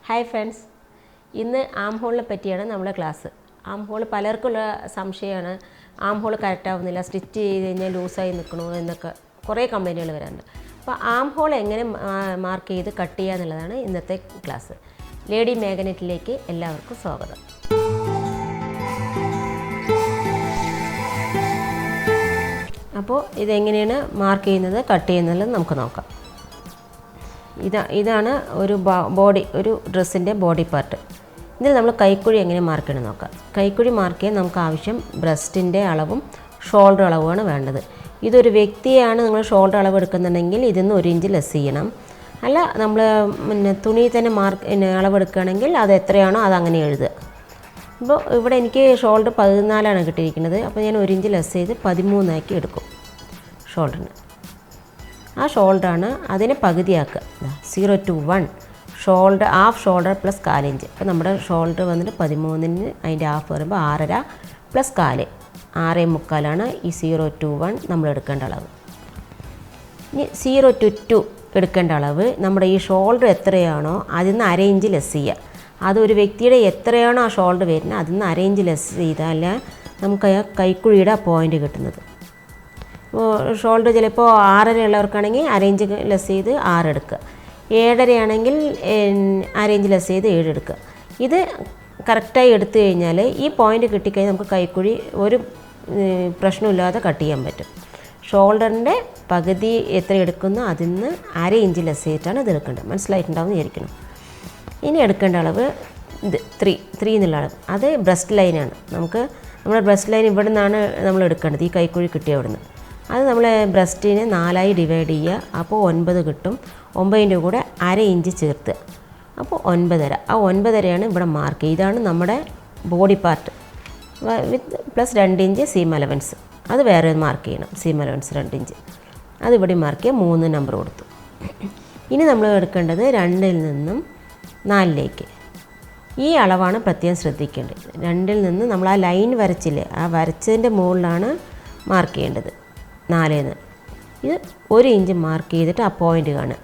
Hi friends, ഇന്ന് ആം ഹോളിനെ പറ്റിയാണ് നമ്മുടെ ക്ലാസ്. ആം ഹോൾ പലർക്കുള്ള സംശയമാണ്. ആം ഹോൾ കറക്റ്റ് ആവുന്നില്ല, സ്റ്റിച്ച് ചെയ്ത് കഴിഞ്ഞാൽ ലൂസായി നിൽക്കണോ എന്നൊക്കെ കുറേ കംപ്ലൈൻറ്റുകൾ വരാറുണ്ട്. അപ്പോൾ ആം ഹോൾ എങ്ങനെ മാർക്ക് ചെയ്ത് കട്ട് ചെയ്യുക എന്നുള്ളതാണ് ഇന്നത്തെ ക്ലാസ്. ലേഡി മാഗ്നറ്റിലേക്ക് എല്ലാവർക്കും സ്വാഗതം. അപ്പോൾ ഇതെങ്ങനെയാണ് മാർക്ക് ചെയ്യുന്നത്, കട്ട് ചെയ്യുന്നത് നമുക്ക് നോക്കാം. ഇതാണ് ഒരു ഡ്രസ്സിൻ്റെ ബോഡി പാർട്ട്. ഇതിൽ നമ്മൾ കൈക്കുഴി എങ്ങനെ മാർക്ക് ചെയ്യണം നോക്കാം. കൈക്കുഴി മാർക്ക് ചെയ്യാൻ നമുക്ക് ആവശ്യം ബ്രസ്റ്റിൻ്റെ അളവും ഷോൾഡർ അളവുമാണ് വേണ്ടത്. ഇതൊരു വ്യക്തിയാണ് നിങ്ങൾ ഷോൾഡർ അളവ് എടുക്കുന്നുണ്ടെങ്കിൽ ഇതിന്ന് 1 ഇഞ്ച് ലെസ് ചെയ്യണം. അല്ല നമ്മൾ തുണി തന്നെ അളവെടുക്കുകയാണെങ്കിൽ അത് എത്രയാണോ അതങ്ങനെ എഴുതുക. ഇപ്പോൾ ഇവിടെ എനിക്ക് ഷോൾഡർ 14 കിട്ടിയിരിക്കുന്നത്. അപ്പോൾ ഞാൻ 1 ഇഞ്ച് ലെസ് ചെയ്ത് 13 എടുക്കും ഷോൾഡറിന്. ആ ഷോൾഡറാണ്, അതിനെ പകുതിയാക്കുക. 0 to 1 shoulder, half shoulder plus 1/4 inch. അപ്പോൾ നമ്മുടെ ഷോൾഡർ വന്നിട്ട് 13 അതിൻ്റെ ഹാഫ് വരുമ്പോൾ 6.5 പ്ലസ് 1/4 6.25 ഈ 0 to 1 നമ്മൾ എടുക്കേണ്ട അളവ്. ഇനി 0 to 2 എടുക്കേണ്ട അളവ് നമ്മുടെ ഈ ഷോൾഡർ എത്രയാണോ അതിൽ നിന്ന് 1/2 ഇഞ്ച് ലെസ് ചെയ്യുക. അതൊരു വ്യക്തിയുടെ എത്രയാണോ ആ ഷോൾഡർ വരുന്നത് അതിൽ നിന്ന് 1/2 ഇഞ്ച് ലെസ് ചെയ്താൽ നമുക്ക് കൈക്കുഴിയുടെ ആ പോയിൻ്റ് കിട്ടുന്നത്. ഷോൾഡർ ചിലപ്പോൾ 6.5 ഉള്ളവർക്കാണെങ്കിൽ 1/2 ഇഞ്ച് ലെസ് ചെയ്ത് 6 എടുക്കുക. 7.5 ആണെങ്കിൽ 1/2 ഇഞ്ച് ലെസ് ചെയ്ത് 7 എടുക്കുക. ഇത് കറക്റ്റായി എടുത്തു കഴിഞ്ഞാൽ ഈ പോയിൻ്റ് കിട്ടിക്കഴിഞ്ഞാൽ നമുക്ക് കൈക്കുഴി ഒരു പ്രശ്നമില്ലാതെ കട്ട് ചെയ്യാൻ പറ്റും. ഷോൾഡറിൻ്റെ പകുതി എത്ര എടുക്കുന്നോ അതിൽ നിന്ന് 1/2 ഇഞ്ച് ലെസ് ചെയ്തിട്ടാണ് ഇത് എടുക്കേണ്ടത്. മനസ്സിലായിട്ടുണ്ടാവും വിചാരിക്കണം. ഇനി എടുക്കേണ്ട അളവ് ഇത് 3 എന്നുള്ള അളവ്. അത് ബ്രസ്റ്റ് ലൈനാണ്. നമ്മുടെ ബ്രസ്റ്റ് ലൈൻ ഇവിടെ നിന്നാണ് നമ്മൾ എടുക്കേണ്ടത്, ഈ കൈക്കുഴി കിട്ടിയ അവിടെ നിന്ന്. അത് നമ്മൾ ബ്രസ്റ്റിനെ 4 ഡിവൈഡ് ചെയ്യുക. അപ്പോൾ 9 കിട്ടും. 9ൻ്റെ കൂടെ 1/2 ഇഞ്ച് ചേർത്തുക. അപ്പോൾ 9.5. ആ 9.5 ഇവിടെ മാർക്ക് ചെയ്യുക. ഇതാണ് നമ്മുടെ body part with plus 2 inch seam allowance. അത് വേറെ മാർക്ക് ചെയ്യണം. സീം അലവൻസ് 2 ഇഞ്ച് അത് ഇവിടെ മാർക്ക് ചെയ്യുക. 3 നമ്പർ കൊടുത്തു. ഇനി നമ്മൾ എടുക്കേണ്ടത് 2ൽ നിന്നും 4ലേക്ക്. ഈ അളവാണ് പ്രത്യേകം ശ്രദ്ധിക്കേണ്ടത്. 2ൽ നിന്ന് നമ്മൾ ആ ലൈൻ വരച്ചില്ലേ, ആ വരച്ചതിൻ്റെ മുകളിലാണ് മാർക്ക് ചെയ്യേണ്ടത്. 4 ഇത് 1 ഇഞ്ച് മാർക്ക് ചെയ്തിട്ട് ആ പോയിൻ്റ് കാണുക.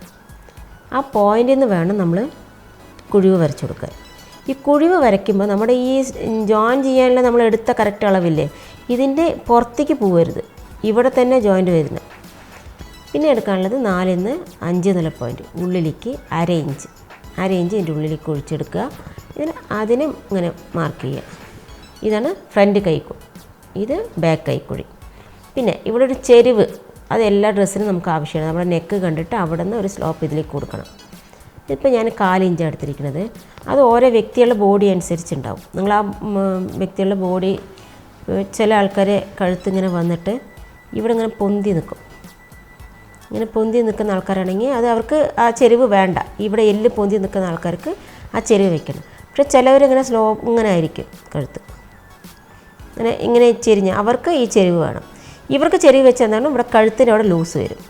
ആ പോയിൻ്റിൽ നിന്ന് വേണം നമ്മൾ കുഴിവ് വരച്ചു കൊടുക്കാൻ. ഈ കുഴിവ് വരയ്ക്കുമ്പോൾ നമ്മുടെ ഈ ജോയിൻ ചെയ്യാനുള്ള നമ്മൾ എടുത്ത കറക്റ്റ് അളവില്ലേ, ഇതിൻ്റെ പുറത്തേക്ക് പോകരുത്, ഇവിടെ തന്നെ ജോയിൻ്റ് വരുന്നത്. പിന്നെ എടുക്കാനുള്ളത് 4ൽ നിന്ന് 5 എന്നുള്ള പോയിൻ്റ് ഉള്ളിലേക്ക് 1/2 ഇഞ്ച് ഇതിൻ്റെ ഉള്ളിലേക്ക് ഒഴിച്ചെടുക്കുക. അതിന് ഇങ്ങനെ മാർക്ക് ചെയ്യുക. ഇതാണ് ഫ്രണ്ട് കൈക്കുഴി, ഇത് ബാക്ക് കൈക്കുഴി. പിന്നെ ഇവിടെ ഒരു ചെരിവ്, അത് എല്ലാ ഡ്രസ്സിനും നമുക്ക് ആവശ്യമാണ്. നമ്മുടെ നെക്ക് കണ്ടിട്ട് അവിടെ നിന്ന് ഒരു സ്ലോപ്പ് ഇതിലേക്ക് കൊടുക്കണം. ഇതിപ്പോൾ ഞാൻ 4 ഇഞ്ച് എടുത്തിരിക്കുന്നത്. അത് ഓരോ വ്യക്തികളുടെ ബോഡി അനുസരിച്ചുണ്ടാവും. നിങ്ങൾ ആ വ്യക്തികളുടെ ബോഡി, ചില ആൾക്കാരെ കഴുത്ത് ഇങ്ങനെ വന്നിട്ട് ഇവിടെ ഇങ്ങനെ പൊന്തി നിൽക്കും. ഇങ്ങനെ പൊന്തി നിൽക്കുന്ന ആൾക്കാരാണെങ്കിൽ അത് അവർക്ക് ആ ചെരിവ് വേണ്ട. ഇവിടെ എല്ല് പൊന്തി നിൽക്കുന്ന ആൾക്കാർക്ക് ആ ചെരിവ് വെക്കണം. പക്ഷേ ചിലവരിങ്ങനെ ഇങ്ങനെ ആയിരിക്കും കഴുത്ത്, ഇങ്ങനെ ചെരിഞ്ഞ് അവർക്ക് ഈ ചെരിവ് വേണം. ഇവർക്ക് ചെരിവ് വെച്ചെന്നാണ് ഇവിടെ കഴുത്തിന് അവിടെ ലൂസ് വരും.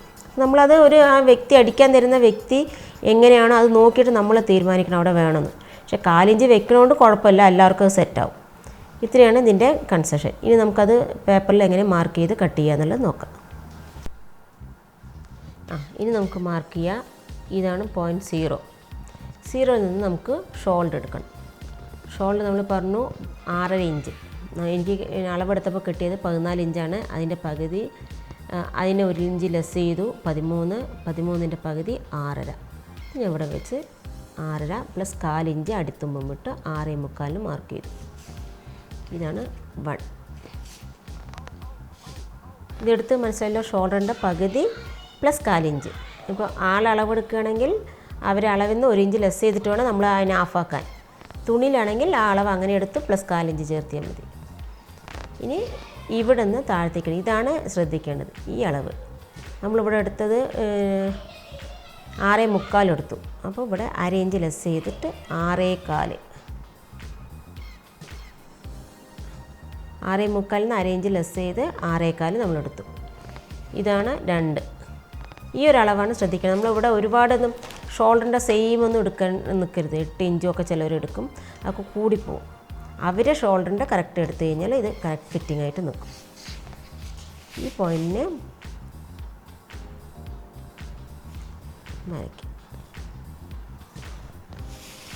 നമ്മളത് ആ വ്യക്തി അടിക്കാൻ തരുന്ന വ്യക്തി എങ്ങനെയാണോ അത് നോക്കിയിട്ട് നമ്മൾ തീരുമാനിക്കണം അവിടെ വേണമെന്ന്. പക്ഷേ 4 ഇഞ്ച് വെക്കണോണ്ട് കുഴപ്പമില്ല, എല്ലാവർക്കും അത് സെറ്റാവും. ഇത്രയാണ് ഇതിൻ്റെ കൺസെഷൻ. ഇനി നമുക്കത് പേപ്പറിൽ എങ്ങനെ മാർക്ക് ചെയ്ത് കട്ട് ചെയ്യുക എന്നുള്ളത് നോക്കാം. ഇനി നമുക്ക് മാർക്ക് ചെയ്യുക. ഇതാണ് പോയിൻറ്റ് 0ൽ നിന്ന് നമുക്ക് ഷോൾഡർ എടുക്കണം. ഷോൾഡർ നമ്മൾ പറഞ്ഞു 6.5 ഇഞ്ച്. എനിക്ക് അളവെടുത്തപ്പോൾ കിട്ടിയത് 14 ഇഞ്ചാണ്. അതിൻ്റെ പകുതി, അതിനെ 1 ഇഞ്ച് ലെസ് ചെയ്തു 13ൻ്റെ പകുതി 6.5. ഞാൻ ഇവിടെ വെച്ച് 6.5 പ്ലസ് 1/4 ഇഞ്ച് അടിത്തുമ്പം വിട്ട് 6.25 മാർക്ക് ചെയ്തു. ഇതാണ് 1. ഇതെടുത്ത് മനസ്സിലല്ലോ, ഷോൾഡറിൻ്റെ പകുതി പ്ലസ് 1/4 ഇഞ്ച്. ഇപ്പോൾ അളവെടുക്കുകയാണെങ്കിൽ അവരെ അളവിൽ നിന്ന് 1 ഇഞ്ച് ലെസ് ചെയ്തിട്ട് വേണം നമ്മൾ അതിനെ ഹാഫാക്കാൻ. തുണിയിലാണെങ്കിൽ ആ അളവ് അങ്ങനെ എടുത്ത് പ്ലസ് 1/4 ഇഞ്ച് ചേർത്തിയാൽ മതി. ഇനി ഇവിടെ നിന്ന് താഴത്തേക്ക്, ഇതാണ് ശ്രദ്ധിക്കേണ്ടത്. ഈ അളവ് നമ്മളിവിടെ എടുത്തത് 6.25 എടുത്തു. അപ്പോൾ ഇവിടെ 1/2 ഇഞ്ച് ലെസ് ചെയ്തിട്ട് 6.25 6.25 1/2 ഇഞ്ച് ലെസ് ചെയ്ത് 6.25 നമ്മളെടുത്തു. ഇതാണ് 2. ഈ ഒരു അളവാണ് ശ്രദ്ധിക്കണം. നമ്മളിവിടെ ഒരുപാടൊന്നും ഷോൾഡറിൻ്റെ സെയിം ഒന്നും എടുക്കാൻ നിൽക്കരുത്. 8 ഇഞ്ചും ഒക്കെ ചിലവരെടുക്കും, അതൊക്കെ കൂടിപ്പോവും. അവരെ ഷോൾഡറിൻ്റെ കറക്റ്റ് എടുത്തു കഴിഞ്ഞാൽ ഇത് കറക്റ്റ് ഫിറ്റിംഗ് ആയിട്ട് നിൽക്കും. ഈ പോയിൻറ്റിന് വരയ്ക്കും.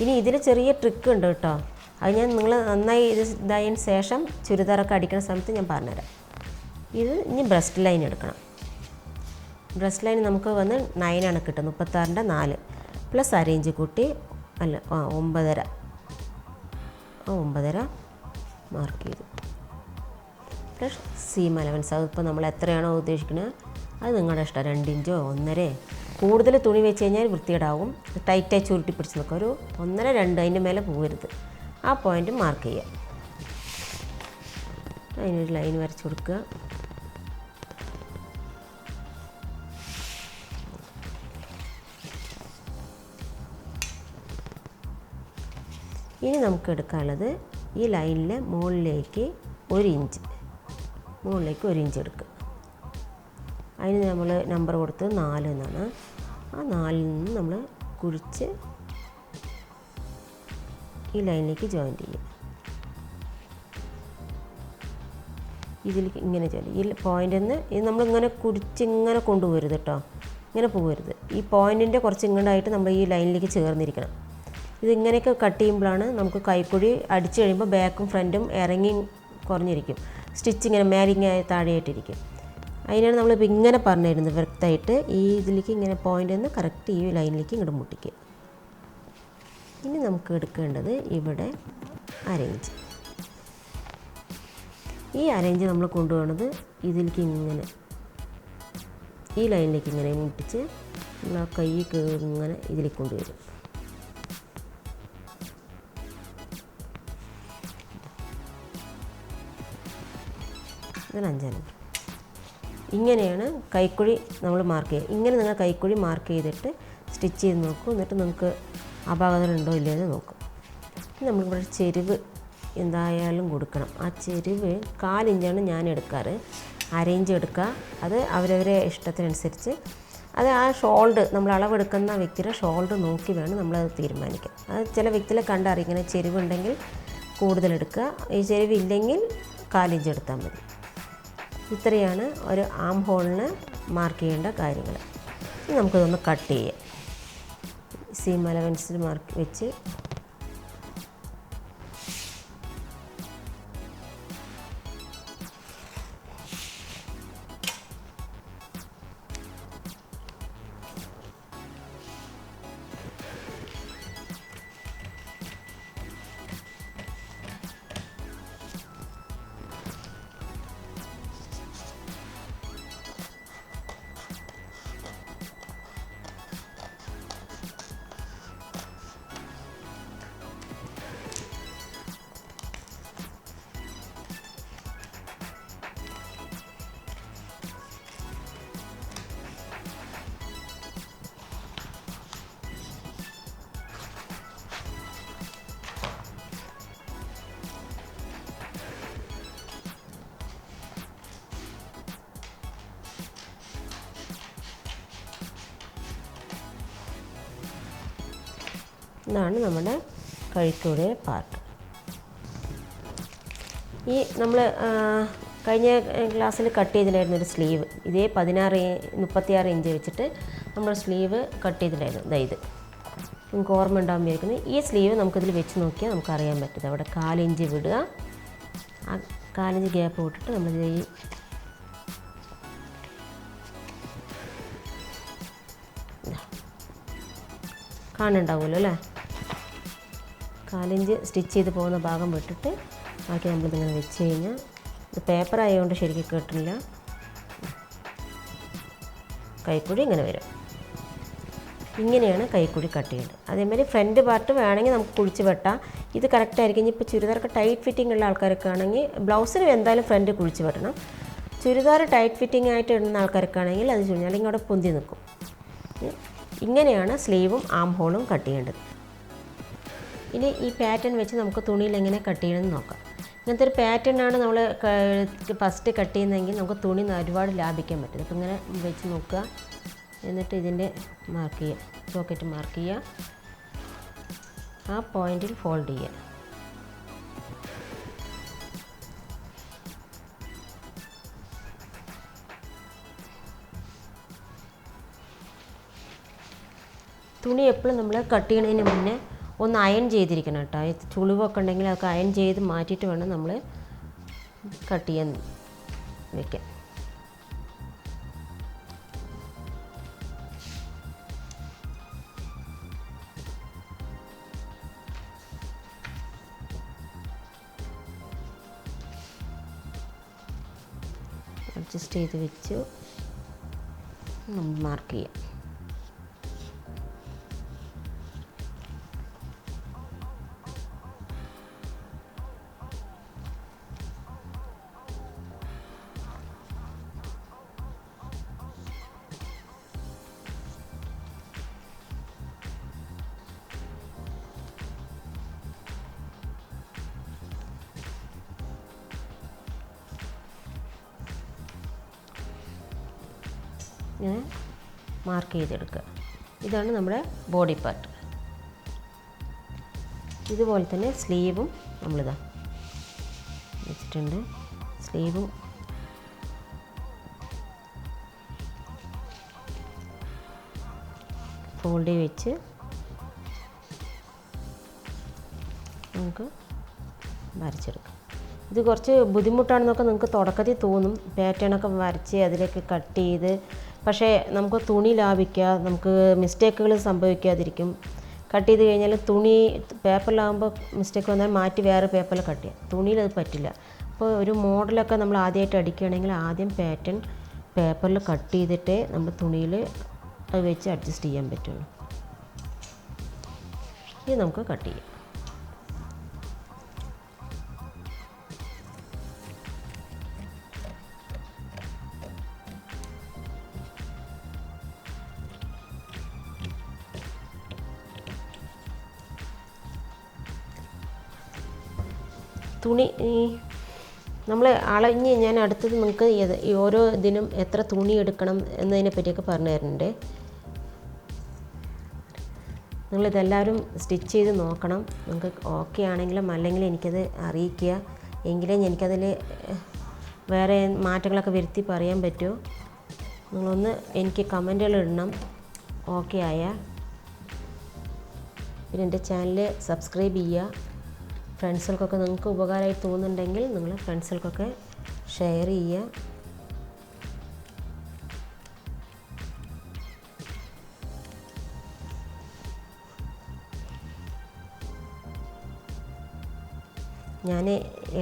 ഇനി ഇതിൽ ചെറിയ ട്രിക്ക് ഉണ്ട് കേട്ടോ. അത് ഞാൻ നിങ്ങൾ നന്നായി ഇത് ഇതായതിന് ശേഷം ചുരിദാറൊക്കെ അടിക്കുന്ന സമയത്ത് ഞാൻ പറഞ്ഞുതരാം. ഇത് ഇനി ബ്രസ്റ്റ് ലൈൻ എടുക്കണം. ബ്രസ്റ്റ് ലൈൻ നമുക്ക് വന്ന് 9 കിട്ടും. 36ൻ്റെ 4 പ്ലസ് അരയിഞ്ച് കൂട്ടി 9.5 മാർക്ക് ചെയ്തു. Plus seam allowance. അതിപ്പോൾ നമ്മൾ എത്രയാണോ ഉദ്ദേശിക്കുന്നത് അത് നിങ്ങളുടെ ഇഷ്ടം. 2 ഇഞ്ചോ 1.5. കൂടുതൽ തുണി വെച്ച് കഴിഞ്ഞാൽ വൃത്തികേടാവും. ടൈറ്റായി ചുരുട്ടി പിടിച്ച് നിൽക്കുക. ഒരു 1.5 2 അതിൻ്റെ മേലെ പോകരുത്. ആ പോയിൻ്റ് മാർക്ക് ചെയ്യുക. അതിനൊരു ലൈൻ വരച്ച് കൊടുക്കുക. ഇനി നമുക്ക് എടുക്കാനുള്ളത് ഈ ലൈനിലെ മുകളിലേക്ക് 1 ഇഞ്ച് എടുക്കുക. അതിന് നമ്മൾ നമ്പർ കൊടുത്തത് 4 എന്നാണ്. ആ 4ൽ നിന്ന് നമ്മൾ കുഴിച്ച് ഈ ലൈനിലേക്ക് ജോയിൻ്റ് ചെയ്യുക. ഇതിലേക്ക് ഇങ്ങനെ ജോയിൻ ഈ പോയിൻ്റിൽ നിന്ന് ഇത് നമ്മളിങ്ങനെ കുടിച്ചിങ്ങനെ കൊണ്ടുപോകരുത് കേട്ടോ. ഇങ്ങനെ പോകരുത്. ഈ പോയിൻറ്റിൻ്റെ കുറച്ച് ഇങ്ങോട്ടായിട്ട് നമ്മൾ ഈ ലൈനിലേക്ക് ചേർന്നിരിക്കണം. ഇതിങ്ങനെയൊക്കെ കട്ട് ചെയ്യുമ്പോഴാണ് നമുക്ക് കൈക്കുഴി അടിച്ചു കഴിയുമ്പോൾ ബാക്കും ഫ്രണ്ടും ഇറങ്ങി കുറഞ്ഞിരിക്കും. സ്റ്റിച്ച് ഇങ്ങനെ മേലിങ്ങനെ താഴെയായിട്ടിരിക്കും. അതിനാണ് നമ്മളിപ്പോൾ ഇങ്ങനെ പറഞ്ഞു തരുന്നത്. വ്യക്തമായിട്ട് ഈ ഇതിലേക്ക് ഇങ്ങനെ പോയിൻ്റിൽ നിന്ന് കറക്റ്റ് ഈ ലൈനിലേക്ക് ഇങ്ങോട്ട് മുട്ടിക്കുക. ഇനി നമുക്ക് എടുക്കേണ്ടത് ഇവിടെ അരയിഞ്ച്. ഈ അരയിഞ്ച് നമ്മൾ കൊണ്ടുപോകുന്നത് ഇതിലേക്ക് ഇങ്ങനെ ഈ ലൈനിലേക്ക് ഇങ്ങനെ മുട്ടിച്ച് നമ്മൾ ആ കൈ ഇങ്ങനെ ഇതിലേക്ക് കൊണ്ടുവരും. ഇതാണ് 5 നമ്പർ. ഇങ്ങനെയാണ് കൈക്കുഴി നമ്മൾ മാർക്ക് ചെയ്യുക. ഇങ്ങനെ നിങ്ങൾ കൈക്കുഴി മാർക്ക് ചെയ്തിട്ട് സ്റ്റിച്ച് ചെയ്ത് നോക്കും. എന്നിട്ട് നിങ്ങൾക്ക് അപാകതകളുണ്ടോ ഇല്ലയോ എന്ന് നോക്കും. നമ്മളിവിടെ ചെരിവ് എന്തായാലും കൊടുക്കണം. ആ ചെരിവ് 4 ഇഞ്ചാണ് ഞാൻ എടുക്കാറ്. 1/2 ഇഞ്ച് എടുക്കുക. അത് അവരവരെ ഇഷ്ടത്തിനനുസരിച്ച്. അത് ആ ഷോൾഡർ നമ്മൾ അളവെടുക്കുന്ന വ്യക്തിയുടെ ഷോൾഡർ നോക്കി വേണം നമ്മളത് തീരുമാനിക്കാം. അത് ചില വ്യക്തികളെ കണ്ടറിയാം. ഇങ്ങനെ ചെരിവുണ്ടെങ്കിൽ കൂടുതലെടുക്കുക. ഈ ചെരിവില്ലെങ്കിൽ 4 ഇഞ്ച് എടുത്താൽ മതി. ഇത്രയാണ് ഒരു ആം ഹോളിന് മാർക്ക് ചെയ്യേണ്ട കാര്യങ്ങൾ. നമുക്കിതൊന്ന് കട്ട് ചെയ്യാം. സീം അലവൻസിൽ മാർക്ക് വെച്ച് ഇതാണ് നമ്മുടെ കഴുത്തൂടെ പാർട്ട്. ഈ നമ്മൾ കഴിഞ്ഞ ക്ലാസ്സിൽ കട്ട് ചെയ്തിട്ടുണ്ടായിരുന്നു ഒരു സ്ലീവ്. ഇതേ 36 ഇഞ്ച് വെച്ചിട്ട് നമ്മൾ സ്ലീവ് കട്ട് ചെയ്തിട്ടുണ്ടായിരുന്നു. ഇത് നിങ്ങൾക്ക് ഓർമ്മ ഉണ്ടാകാൻ വിചാരിക്കുന്നത്. ഈ സ്ലീവ് നമുക്കിതിൽ വെച്ച് നോക്കിയാൽ നമുക്കറിയാൻ പറ്റും. അവിടെ 4 ഇഞ്ച് വിടുക. ആ 4 ഇഞ്ച് ഗ്യാപ്പ് വിട്ടിട്ട് നമ്മൾ ഈ കാണുന്നുണ്ടാവുമല്ലോ അല്ലേ. 4 ഇഞ്ച് സ്റ്റിച്ച് ചെയ്ത് പോകുന്ന ഭാഗം വിട്ടിട്ട് ബാക്കി നമ്മളിതിങ്ങനെ വെച്ച് കഴിഞ്ഞാൽ ഇത് പേപ്പർ ആയതുകൊണ്ട് ശരിക്കും കേട്ടില്ല. കൈക്കുഴി ഇങ്ങനെ വരും. ഇങ്ങനെയാണ് കൈക്കുഴി കട്ട് ചെയ്യേണ്ടത്. അതേമാതിരി ഫ്രണ്ട് പാർട്ട് വേണമെങ്കിൽ നമുക്ക് കുഴിച്ച് വെട്ടാം. ഇത് കറക്റ്റായിരിക്കും. ഇനി ഇപ്പോൾ ചുരിദാർക്ക് ടൈറ്റ് ഫിറ്റിംഗ് ഉള്ള ആൾക്കാരൊക്കെ ആണെങ്കിൽ ബ്ലൗസിന് എന്തായാലും ഫ്രണ്ട് കുഴിച്ച് വെട്ടണം. ചുരിദാർ ടൈറ്റ് ഫിറ്റിംഗ് ആയിട്ട് ഇടുന്ന ആൾക്കാർക്കാണെങ്കിൽ അത് ചുഴിഞ്ഞാൽ അല്ലെങ്കിൽ അവിടെ പൊന്തി നിൽക്കും. ഇങ്ങനെയാണ് സ്ലീവും ആം ഹോളും കട്ട് ചെയ്യേണ്ടത്. ഇനി ഈ പാറ്റേൺ വെച്ച് നമുക്ക് തുണിയിൽ എങ്ങനെ കട്ട് ചെയ്യണമെന്ന് നോക്കാം. ഇങ്ങനത്തെ ഒരു പാറ്റേണാണ് നമ്മൾ ഫസ്റ്റ് കട്ട് ചെയ്യുന്നതെങ്കിൽ നമുക്ക് തുണി ഒരുപാട് ലാഭിക്കാൻ പറ്റും. അപ്പോൾ ഇങ്ങനെ വെച്ച് നോക്കുക. എന്നിട്ട് ഇതിൻ്റെ മാർക്ക് ചെയ്യുക, പോക്കറ്റ് മാർക്ക് ചെയ്യുക. ആ പോയിൻറ്റിൽ ഫോൾഡ് ചെയ്യുക. തുണി എപ്പോഴും നമ്മൾ കട്ട് ചെയ്യണതിന് മുന്നേ ഒന്ന് അയൺ ചെയ്തിരിക്കണം കേട്ടോ. ചുളിവൊക്കെ ഉണ്ടെങ്കിൽ അതൊക്കെ അയൺ ചെയ്ത് മാറ്റിയിട്ട് വേണം നമ്മൾ കട്ട് ചെയ്യാൻ വയ്ക്കാൻ. അഡ്ജസ്റ്റ് ചെയ്ത് വെച്ച് നമ്മൾ മാർക്ക് ചെയ്യാം. ഇങ്ങനെ മാർക്ക് ചെയ്തെടുക്കുക. ഇതാണ് നമ്മുടെ ബോഡി പാർട്ട്. ഇതുപോലെ തന്നെ സ്ലീവും നമ്മളിതാ വെച്ചിട്ടുണ്ട്. സ്ലീവും ഫോൾഡ് വെച്ച് നമുക്ക് വരച്ചെടുക്കാം. ഇത് കുറച്ച് ബുദ്ധിമുട്ടാണെന്നൊക്കെ നിങ്ങൾക്ക് തുടക്കത്തിൽ തോന്നും, പാറ്റേണൊക്കെ വരച്ച് അതിലേക്ക് കട്ട് ചെയ്ത്. പക്ഷേ നമുക്ക് തുണി ലാഭിക്കുക, നമുക്ക് മിസ്റ്റേക്കുകൾ സംഭവിക്കാതിരിക്കും. കട്ട് ചെയ്ത് കഴിഞ്ഞാൽ തുണി പേപ്പറിലാകുമ്പോൾ മിസ്റ്റേക്ക് വന്നാൽ മാറ്റി വേറെ പേപ്പറിൽ കട്ട് ചെയ്യാം. തുണിയിൽ അത് പറ്റില്ല. അപ്പോൾ ഒരു മോഡലൊക്കെ നമ്മൾ ആദ്യമായിട്ട് അടിക്കുകയാണെങ്കിൽ ആദ്യം പാറ്റേൺ പേപ്പറിൽ കട്ട് ചെയ്തിട്ടേ നമ്മൾ തുണിയിൽ അത് വെച്ച് അഡ്ജസ്റ്റ് ചെയ്യാൻ പറ്റുള്ളൂ. ഇത് നമുക്ക് കട്ട് ചെയ്യാം. തുണി നമ്മൾ അളഞ്ഞ് ഞാൻ അടുത്തത് നിങ്ങൾക്ക് ഓരോ ഇതിനും എത്ര തുണി എടുക്കണം എന്നതിനെ പറ്റിയൊക്കെ പറഞ്ഞു തരുന്നുണ്ട്. നിങ്ങളിതെല്ലാവരും സ്റ്റിച്ച് ചെയ്ത് നോക്കണം. നിങ്ങൾക്ക് ഓക്കെ ആണെങ്കിലും അല്ലെങ്കിൽ എനിക്കത് അറിയിക്കുക. എങ്കിലേ എനിക്കതിൽ വേറെ മാറ്റങ്ങളൊക്കെ വരുത്തി പറയാൻ പറ്റുമോ. നിങ്ങളൊന്ന് എനിക്ക് കമൻറ്റുകൾ ഇടണം ഓക്കെ ആയാൽ. പിന്നെ എൻ്റെ ചാനൽ സബ്സ്ക്രൈബ് ചെയ്യുക. ഫ്രണ്ട്സുകൾക്കൊക്കെ നിങ്ങൾക്ക് ഉപകാരമായി തോന്നുന്നുണ്ടെങ്കിൽ നിങ്ങൾ ഫ്രണ്ട്സുകൾക്കൊക്കെ ഷെയർ ചെയ്യുക. ഞാൻ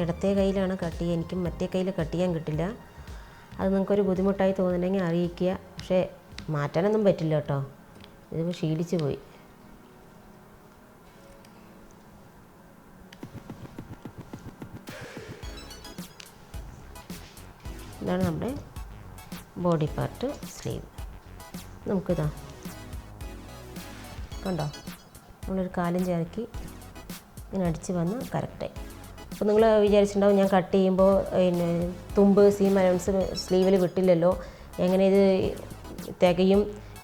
ഇടത്തെ കയ്യിലാണ് കട്ട് ചെയ്യുക. എനിക്ക് മറ്റേ കയ്യിൽ കട്ട് ചെയ്യാൻ കിട്ടില്ല. അത് നിങ്ങൾക്കൊരു ബുദ്ധിമുട്ടായി തോന്നുന്നുണ്ടെങ്കിൽ അറിയിക്കുക. പക്ഷേ മാറ്റാനൊന്നും പറ്റില്ല കേട്ടോ, ഇതിപ്പോൾ ശീലിച്ച് പോയി. ഇതാണ് നമ്മുടെ ബോഡി പാർട്ട് സ്ലീവ്. നമുക്കിതാ കണ്ടോ, നമ്മളൊരു കാലും ചേർക്കി ഇങ്ങനെ അടിച്ച് വന്ന് കറക്റ്റായി. അപ്പോൾ നിങ്ങൾ വിചാരിച്ചിട്ടുണ്ടാവും ഞാൻ കട്ട് ചെയ്യുമ്പോൾ പിന്നെ തുമ്പ് സീം അലവൻസ് സ്ലീവിൽ വിട്ടില്ലല്ലോ, എങ്ങനെ ഇത് തികയും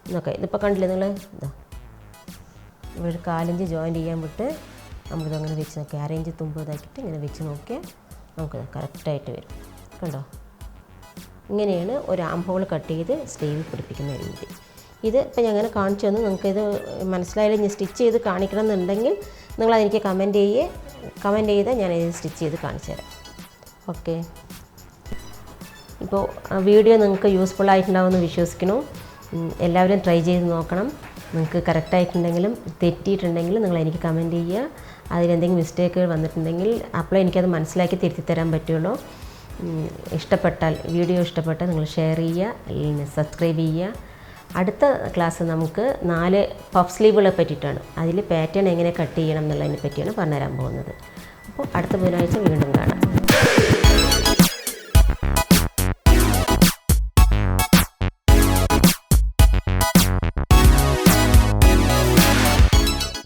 എന്നൊക്കെ. ഇതിപ്പോൾ കണ്ടില്ലേ നിങ്ങൾ, ഇതാ ഇവിടെ ഒരു 4 ഇഞ്ച് ജോയിൻറ്റ് ചെയ്യാൻ വിട്ട് നമ്മളിതങ്ങനെ വെച്ച് നോക്കി 1/2 ഇഞ്ച് തുമ്പ് ഇതാക്കിയിട്ട് ഇങ്ങനെ വെച്ച് നോക്കിയാൽ നമുക്ക് കറക്റ്റായിട്ട് വരും. കണ്ടോ, ഇങ്ങനെയാണ് ഒരു ആം ഹോൾ കട്ട് ചെയ്ത് സ്ലീവ് പിടിപ്പിക്കുന്ന രീതി. ഇത് ഇപ്പം ഞാൻ അങ്ങനെ കാണിച്ചു തന്നു. നിങ്ങൾക്കിത് മനസ്സിലായാലും ഇനി സ്റ്റിച്ച് ചെയ്ത് കാണിക്കണം എന്നുണ്ടെങ്കിൽ നിങ്ങളതെനിക്ക് കമൻറ്റ് ചെയ്താൽ ഞാനിത് സ്റ്റിച്ച് ചെയ്ത് കാണിച്ചു തരാം. ഓക്കെ, ഇപ്പോൾ വീഡിയോ നിങ്ങൾക്ക് യൂസ്ഫുൾ ആയിട്ടുണ്ടാവുമെന്ന് വിശ്വസിക്കുന്നു. എല്ലാവരും ട്രൈ ചെയ്ത് നോക്കണം. നിങ്ങൾക്ക് കറക്റ്റായിട്ടുണ്ടെങ്കിലും തെറ്റിയിട്ടുണ്ടെങ്കിലും നിങ്ങളെനിക്ക് കമൻറ്റ് ചെയ്യുക. അതിലെന്തെങ്കിലും മിസ്റ്റേക്കുകൾ വന്നിട്ടുണ്ടെങ്കിൽ അപ്പോൾ എനിക്കത് മനസ്സിലാക്കി തിരുത്തി തരാൻ പറ്റുള്ളൂ. വീഡിയോ ഇഷ്ടപ്പെട്ടാൽ നിങ്ങൾ ഷെയർ ചെയ്യുക, അല്ലെങ്കിൽ സബ്സ്ക്രൈബ് ചെയ്യുക. അടുത്ത ക്ലാസ് നമുക്ക് 4 പഫ് സ്ലീവുകളെ പറ്റിയിട്ടാണ്. അതിൽ പാറ്റേൺ എങ്ങനെ കട്ട് ചെയ്യണം എന്നുള്ളതിനെ പറ്റിയാണ് പറഞ്ഞുതരാൻ പോകുന്നത്. അപ്പോൾ അടുത്ത ബുധനാഴ്ച വീണ്ടും കാണാം.